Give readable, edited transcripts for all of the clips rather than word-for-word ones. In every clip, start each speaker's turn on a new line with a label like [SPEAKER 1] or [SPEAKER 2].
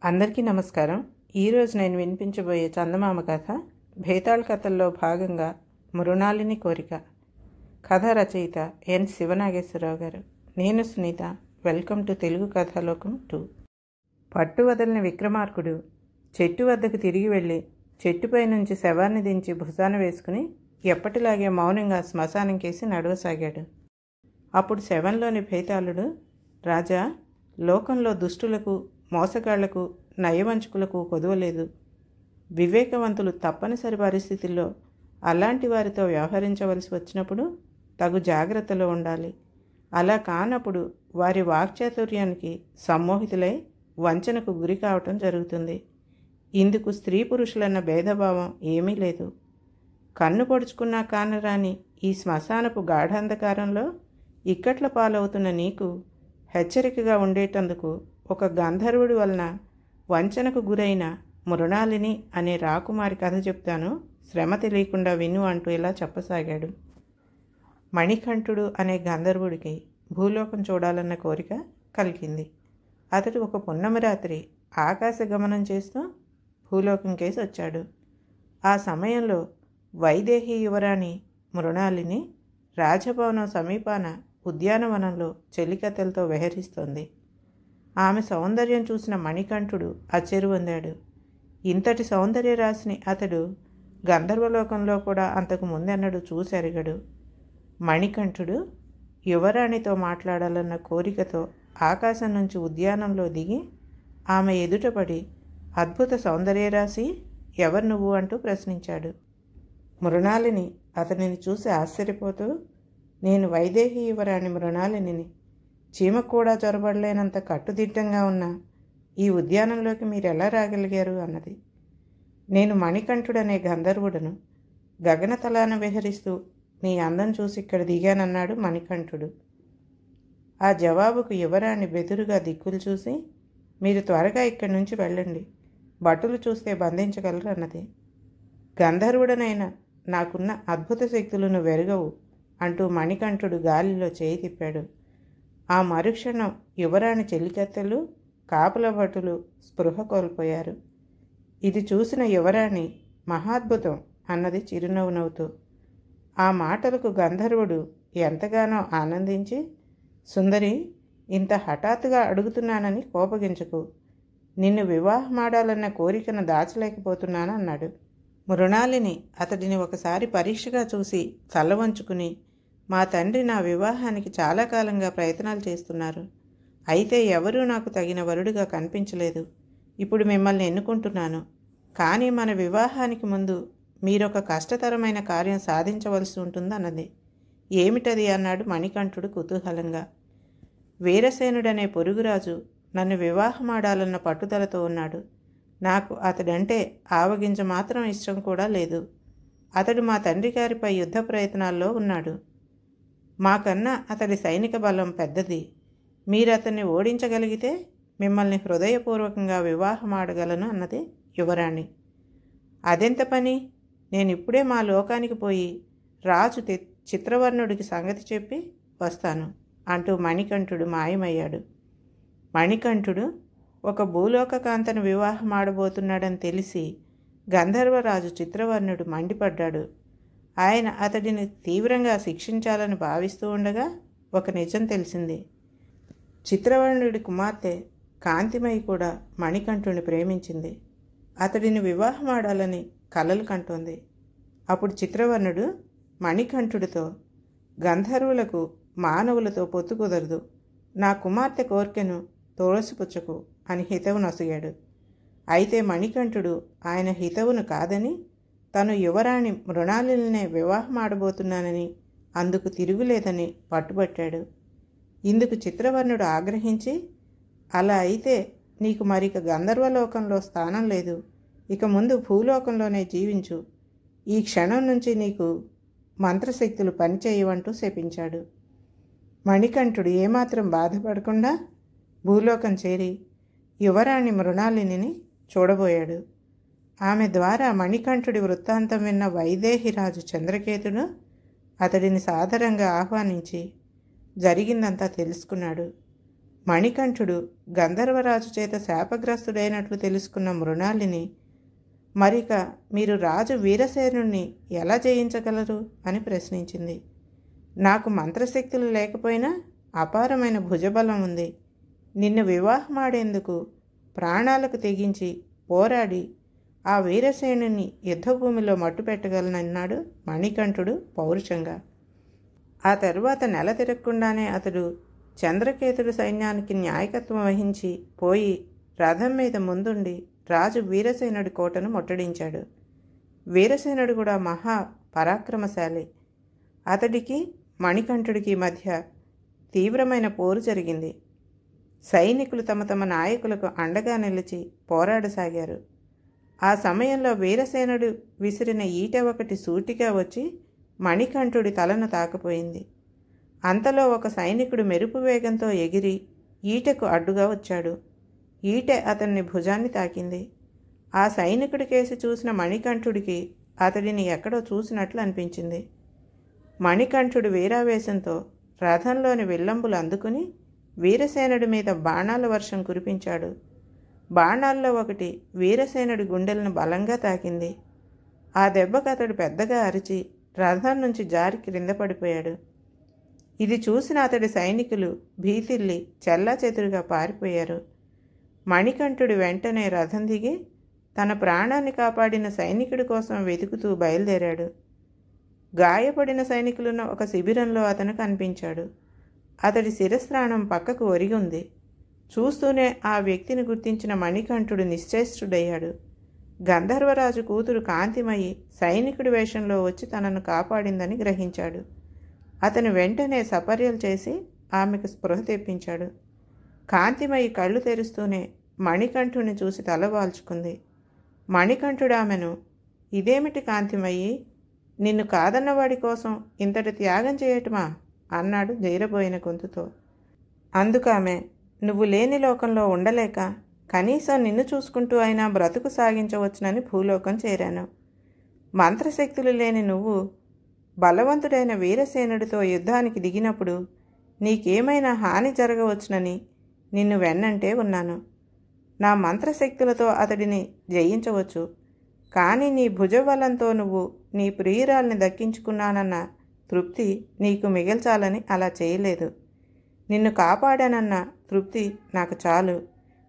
[SPEAKER 1] అందరికీ నమస్కారం. ఈరోజు నేను వినిపించబోయే చందమామ కథ భేతాళ కథల్లో భాగంగా మృణాలిని కోరిక. కథ రచయిత ఎన్ శివనాగేశ్వరరావు గారు. నేను సునీత. Welcome to Telugu Kathalokam 2. పట్టు వదలని విక్రమార్కుడు చెట్టు వద్దకు తిరిగి వెళ్ళి చెట్టుపై నుంచి శవాన్ని దించి భుజాన వేసుకుని ఎప్పటిలాగే మౌనంగా శ్మశానం కేసి నడవసాగాడు. అప్పుడు శవంలోని భేతాళుడు, రాజా, లోకంలో దుష్టులకు, మోసగాళ్లకు, నయవంచుకులకు కొదవలేదు. వివేకవంతులు తప్పనిసరి పరిస్థితుల్లో అలాంటి వారితో వ్యవహరించవలసి వచ్చినప్పుడు తగు జాగ్రత్తలో ఉండాలి. అలా కానప్పుడు వారి వాక్చాతుర్యానికి సమ్మోహితులై వంచనకు గురి కావటం జరుగుతుంది. ఇందుకు స్త్రీ పురుషులన్న భేదభావం ఏమీ లేదు. కన్ను పొడుచుకున్నా కానరాని ఈ శ్మశానపు గాఢాంధకారంలో ఇక్కట్ల పాలవుతున్న నీకు హెచ్చరికగా ఉండేటందుకు ఒక గంధర్వుడి వలన వంచనకు గురైన మృణాలిని అనే రాకుమారి కథ చెప్తాను, శ్రమ తెలియకుండా విను అంటూ ఇలా చెప్పసాగాడు. మణికంఠుడు అనే గంధర్వుడికి భూలోకం చూడాలన్న కోరిక కలిగింది. అతడు ఒక పున్నమి రాత్రి ఆకాశ గమనం చేస్తూ భూలోకం కేసి వచ్చాడు. ఆ సమయంలో వైదేహి యువరాణి మృణాలిని రాజభవనం సమీపాన ఉద్యానవనంలో చెలికత్తెలతో విహరిస్తోంది. ఆమె సౌందర్యం చూసిన మణికంఠుడు అచ్చెరువొందాడు. ఇంతటి సౌందర్య రాశిని అతడు గంధర్వలోకంలో కూడా అంతకు ముందెన్నడూ చూసెరగడు. మణికంఠుడు యువరాణితో మాట్లాడాలన్న కోరికతో ఆకాశం నుంచి ఉద్యానంలో దిగి ఆమె ఎదుటపడి, అద్భుత సౌందర్యరాశి, ఎవరు నువ్వు అంటూ ప్రశ్నించాడు. మృణాలిని అతనిని చూసి ఆశ్చర్యపోతూ, నేను వైదేహి యువరాణి మృణాలిని. చీమకు కూడా చొరబడలేనంత కట్టుదిట్టంగా ఉన్న ఈ ఉద్యానంలోకి మీరు ఎలా రాగలిగారు అన్నది. నేను మణికంఠుడనే గంధర్వుడను. గగనతలాన విహరిస్తూ నీ అందం చూసి ఇక్కడ దిగానన్నాడు మణికంఠుడు. ఆ జవాబుకు యువరాణి బెదురుగా దిక్కులు చూసి, మీరు త్వరగా ఇక్కడి నుంచి వెళ్ళండి, భటులు చూస్తే బంధించగలరు అన్నది. గంధర్వుడనైనా నాకున్న అద్భుత శక్తులను వెరగవు అంటూ మణికంఠుడు గాలిలో చేయి తిప్పాడు. ఆ మరుక్షణం యువరాణి చెలికత్తెలు, కాపుల భటులు స్పృహ కోల్పోయారు. ఇది చూసిన యువరాణి మహాద్భుతం అన్నది చిరునవ్వు నవ్వుతూ. ఆ మాటలకు గంధర్వుడు ఎంతగానో ఆనందించి, సుందరి, ఇంత హఠాత్తుగా అడుగుతున్నానని కోపగించకు. నిన్ను వివాహమాడాలన్న కోరికను దాచలేకపోతున్నాను అన్నాడు. మృణాలిని అతడిని ఒకసారి పరీక్షగా చూసి తల వంచుకుని, మా తండ్రి నా వివాహానికి చాలా కాలంగా ప్రయత్నాలు చేస్తున్నారు. అయితే ఎవరూ నాకు తగిన వరుడుగా కనిపించలేదు. ఇప్పుడు మిమ్మల్ని ఎన్నుకుంటున్నాను. కానీ మన వివాహానికి ముందు మీరొక కష్టతరమైన కార్యం సాధించవలసి ఉంటుందన్నది. ఏమిటది అన్నాడు మణికంఠుడు కుతూహలంగా. వీరసేనుడనే పొరుగురాజు నన్ను వివాహమాడాలన్న పట్టుదలతో ఉన్నాడు. నాకు అతడంటే ఆవగింజ మాత్రం ఇష్టం కూడా లేదు. అతడు మా తండ్రి గారిపై యుద్ధ ప్రయత్నాల్లో ఉన్నాడు. మాకన్నా అతడి సైనిక బలం పెద్దది. మీరు అతన్ని ఓడించగలిగితే మిమ్మల్ని హృదయపూర్వకంగా వివాహమాడగలను అన్నది యువరాణి. అదెంత పని? నేను ఇప్పుడే మా లోకానికి పోయి రాజు చిత్రవర్ణుడికి సంగతి చెప్పి వస్తాను అంటూ మణికంఠుడు మాయమయ్యాడు. మణికంఠుడు ఒక భూలోక కాంతను వివాహమాడబోతున్నాడని తెలిసి గంధర్వరాజు చిత్రవర్ణుడు మండిపడ్డాడు. ఆయన అతడిని తీవ్రంగా శిక్షించాలని భావిస్తూ ఉండగా ఒక నిజం తెలిసింది. చిత్రవర్ణుడి కుమార్తె కాంతిమయి కూడా మణికంఠుడిని ప్రేమించింది. అతడిని వివాహమాడాలని కలలు కంటోంది. అప్పుడు చిత్రవర్ణుడు మణికంఠుడితో, గంధర్వులకు మానవులతో పొత్తు కుదరదు. నా కుమార్తె కోరికను తోసిపుచ్చకు అని హితవు నొసగాడు. అయితే మణికంఠుడు ఆయన హితవును కాదని, తను యువరాణి మృణాలినే వివాహమాడబోతున్నానని, అందుకు తిరుగులేదని పట్టుబట్టాడు. ఇందుకు చిత్రవర్ణుడు ఆగ్రహించి, అలా అయితే నీకు మరిక గంధర్వలోకంలో స్థానం లేదు. ఇక ముందు భూలోకంలోనే జీవించు. ఈ క్షణం నుంచి నీకు మంత్రశక్తులు పనిచేయవంటూ శపించాడు. మణికంఠుడు ఏమాత్రం బాధపడకుండా భూలోకం చేరి యువరాణి మృణాలిని చూడబోయాడు. ఆమె ద్వారా మణికంఠుడి వృత్తాంతం విన్న వైదేహిరాజు చంద్రకేతుడు అతడిని సాదరంగా ఆహ్వానించి జరిగిందంతా తెలుసుకున్నాడు. మణికంఠుడు గంధర్వరాజు చేత శాపగ్రస్తుడైనట్లు తెలుసుకున్న మృణాలిని, మరిక మీరు రాజు వీరసేనుణ్ణి ఎలా జయించగలరు అని ప్రశ్నించింది. నాకు మంత్రశక్తులు లేకపోయినా అపారమైన భుజబలం ఉంది. నిన్ను వివాహమాడేందుకు ప్రాణాలకు తెగించి పోరాడి ఆ వీరసేనుని యుద్ధభూమిలో మట్టుపెట్టగలనన్నాడు మణికంఠుడు పౌరుషంగా. ఆ తరువాత నెల తిరగకుండానే అతడు చంద్రకేతుడు సైన్యానికి నాయకత్వం వహించి పోయి రథం మీద ముందుండి రాజు వీరసేనుడి కోటను ముట్టడించాడు. వీరసేనుడు కూడా మహా పరాక్రమశాలి. అతడికి మణికంఠుడికి మధ్య తీవ్రమైన పోరు జరిగింది. సైనికులు తమ తమ నాయకులకు అండగా నిలిచి పోరాడసాగారు. ఆ సమయంలో వీరసేనుడు విసిరిన ఈట ఒకటి సూటిగా వచ్చి మణికంఠుడి తలను తాకపోయింది. అంతలో ఒక సైనికుడు మెరుపు వేగంతో ఎగిరి ఈటకు అడ్డుగా వచ్చాడు. ఈటె అతన్ని భుజాన్ని తాకింది. ఆ సైనికుడి కేసి చూసిన మణికంఠుడికి అతడిని ఎక్కడో చూసినట్లు అనిపించింది. మణికంఠుడు వీరావేశంతో రథంలోని విల్లంబులు అందుకుని వీరసేనుడి మీద బాణాల వర్షం కురిపించాడు. బాణాల్లో ఒకటి వీరసేనుడి గుండెలను బలంగా తాకింది. ఆ దెబ్బకు అతడు పెద్దగా అరిచి రథం నుంచి జారి క్రింద పడిపోయాడు. ఇది చూసిన అతడి సైనికులు భీతిల్లి చెల్లాచెదురుగా పారిపోయారు. మణికంఠుడు వెంటనే రథం దిగి తన ప్రాణాన్ని కాపాడిన సైనికుడి కోసం వెతుకుతూ బయలుదేరాడు. గాయపడిన సైనికులున్న ఒక శిబిరంలో అతను కనిపించాడు. అతడి శిరస్త్రాణం పక్కకు ఒరిగి ఉంది. చూస్తూనే ఆ వ్యక్తిని గుర్తించిన మణికంఠుడు నిశ్చేష్టుడయ్యాడు. గంధర్వరాజు కూతురు కాంతిమయి సైనికుడి వేషంలో వచ్చి తనను కాపాడిందని గ్రహించాడు. అతను వెంటనే సపర్యలు చేసి ఆమెకు స్పృహ తెప్పించాడు. కాంతిమయి కళ్ళు తెరుస్తూనే మణికంఠుడిని చూసి తలవాల్చుకుంది. మణికంఠుడు ఆమెను, ఇదేమిటి కాంతిమయి, నిన్ను కాదన్నవాడి కోసం ఇంతటి త్యాగం చేయటమా అన్నాడు జైరబోయిన గొంతుతో. అందుకామె, నువ్వు లేని లోకంలో ఉండలేక కనీసం నిన్ను చూసుకుంటూ అయినా బ్రతుకు సాగించవచ్చునని భూలోకం చేరాను. మంత్రశక్తులు లేని నువ్వు బలవంతుడైన వీరసేనుడితో యుద్ధానికి దిగినప్పుడు నీకేమైనా హాని జరగవచ్చునని నిన్ను వెన్నంటే ఉన్నాను. నా మంత్రశక్తులతో అతడిని జయించవచ్చు, కానీ నీ భుజబలంతో నువ్వు నీ ప్రియురాల్ని దక్కించుకున్నానన్న తృప్తి నీకు మిగల్చాలని అలా చేయలేదు. నిన్ను కాపాడానన్న తృప్తి నాకు చాలు.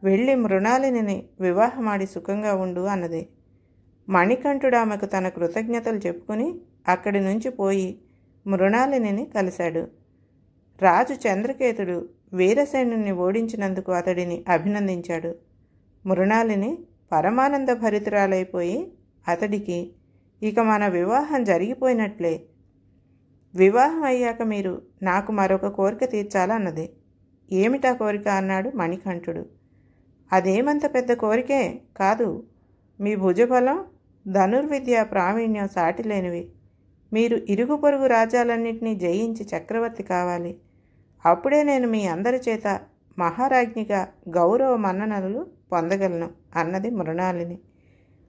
[SPEAKER 1] వెళ్ళి మృణాలిని వివాహమాడి సుఖంగా ఉండు అన్నది. మణికంఠుడు ఆమెకు తన కృతజ్ఞతలు చెప్పుకుని అక్కడి నుంచి పోయి మృణాలిని కలిశాడు. రాజు చంద్రకేతుడు వీరసేనుని ఓడించినందుకు అతడిని అభినందించాడు. మృణాలిని పరమానంద భరితురాలైపోయి అతడికి, ఇక మన వివాహం జరిగిపోయినట్లే. వివాహం అయ్యాక మీరు నాకు మరొక కోరిక తీర్చాలన్నది. ఏమిటా కోరిక అన్నాడు మణికంఠుడు. అదేమంత పెద్ద కోరికే కాదు. మీ భుజబలం, ధనుర్విద్య ప్రావీణ్యం సాటిలేనివి. మీరు ఇరుగు పొరుగు రాజ్యాలన్నింటినీ జయించి చక్రవర్తి కావాలి. అప్పుడే నేను మీ అందరి చేత మహారాజ్ఞిగా గౌరవ మన్ననలు పొందగలను అన్నది మృణాలిని.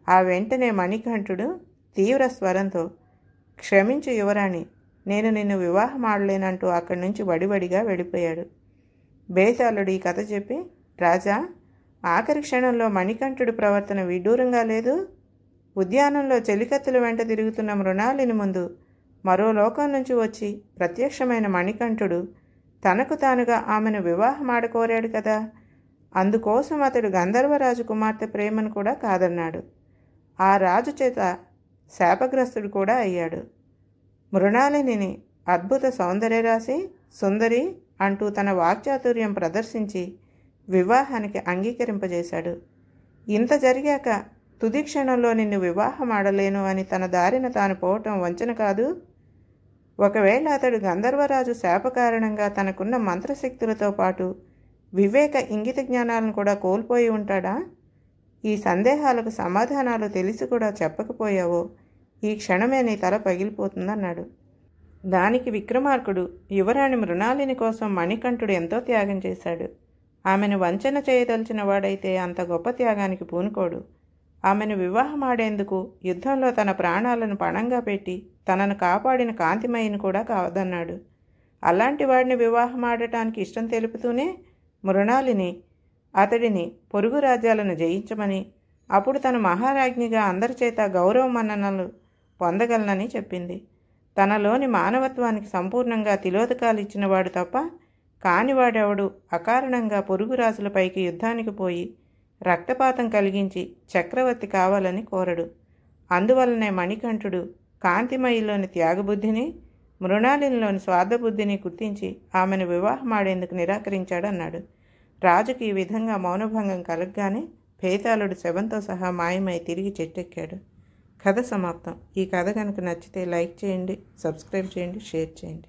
[SPEAKER 1] ఆ వెంటనే మణికంఠుడు తీవ్ర స్వరంతో, క్షమించు యువరాణి, నేను నిన్ను వివాహం ఆడలేనంటూ అక్కడి నుంచి వడివడిగా వెళ్ళిపోయాడు. బేతాళుడు ఈ కథ చెప్పి, రాజా, ఆఖరి క్షణంలో మణికంఠుడి ప్రవర్తన విడ్డూరంగా లేదు. ఉద్యానంలో చెలికత్తుల వెంట తిరుగుతున్న మృణాలిని ముందు మరో లోకం నుంచి వచ్చి ప్రత్యక్షమైన మణికంఠుడు తనకు తానుగా ఆమెను వివాహమాడకోరాడు కదా. అందుకోసం అతడు గంధర్వరాజు కుమార్తె ప్రేమను కూడా కాదన్నాడు. ఆ రాజు చేత శాపగ్రస్తుడు కూడా అయ్యాడు. మృణాలిని అద్భుత సౌందర్యరాశి, సుందరి అంటూ తన వాక్చాతుర్యం ప్రదర్శించి వివాహానికి అంగీకరింపజేశాడు. ఇంత జరిగాక తుది క్షణంలో నిన్ను వివాహం ఆడలేను అని తన దారిన తాను పోవటం వంచన కాదు. ఒకవేళ అతడు గంధర్వరాజు శాప కారణంగా తనకున్న మంత్రశక్తులతో పాటు వివేక ఇంగిత జ్ఞానాలను కూడా కోల్పోయి ఉంటాడా? ఈ సందేహాలకు సమాధానాలు తెలిసి కూడా చెప్పకపోయావో ఈ క్షణమే నీ తల పగిలిపోతుందన్నాడు. దానికి విక్రమార్కుడు, యువరాణి మృణాలిని కోసం మణికంఠుడు ఎంతో త్యాగం చేశాడు. ఆమెను వంచన చేయదలిచిన వాడైతే అంత గొప్ప త్యాగానికి పూనుకోడు. ఆమెను వివాహమాడేందుకు యుద్ధంలో తన ప్రాణాలను పణంగా పెట్టి తనను కాపాడిన కాంతిమయిని కూడా కాదన్నాడు. అలాంటి వాడిని వివాహమాడటానికి ఇష్టం తెలుపుతూనే మృణాలిని అతడిని పొరుగు రాజ్యాలను జయించమని, అప్పుడు తను మహారాజ్ఞిగా అందరి చేత గౌరవ మన్ననలు పొందగలనని చెప్పింది. తనలోని మానవత్వానికి సంపూర్ణంగా తిలోదకాలు ఇచ్చినవాడు తప్ప కానివాడెవడు అకారణంగా పొరుగు రాజులపైకి యుద్ధానికి పోయి రక్తపాతం కలిగించి చక్రవర్తి కావాలని కోరడు. అందువలనే మణికంఠుడు కాంతిమయిలోని త్యాగబుద్ధిని, మృణాలినిలోని స్వార్థబుద్ధిని గుర్తించి ఆమెను వివాహమాడేందుకు నిరాకరించాడన్నాడు. రాజుకి ఈ విధంగా మౌనభంగం కలగగానే భేతాళుడు శవంతో సహా మాయమై తిరిగి చెట్టెక్కాడు. కథ సమాప్తం. ఈ కథ కనుక నచ్చితే లైక్ చేయండి, సబ్స్క్రైబ్ చేయండి, షేర్ చేయండి.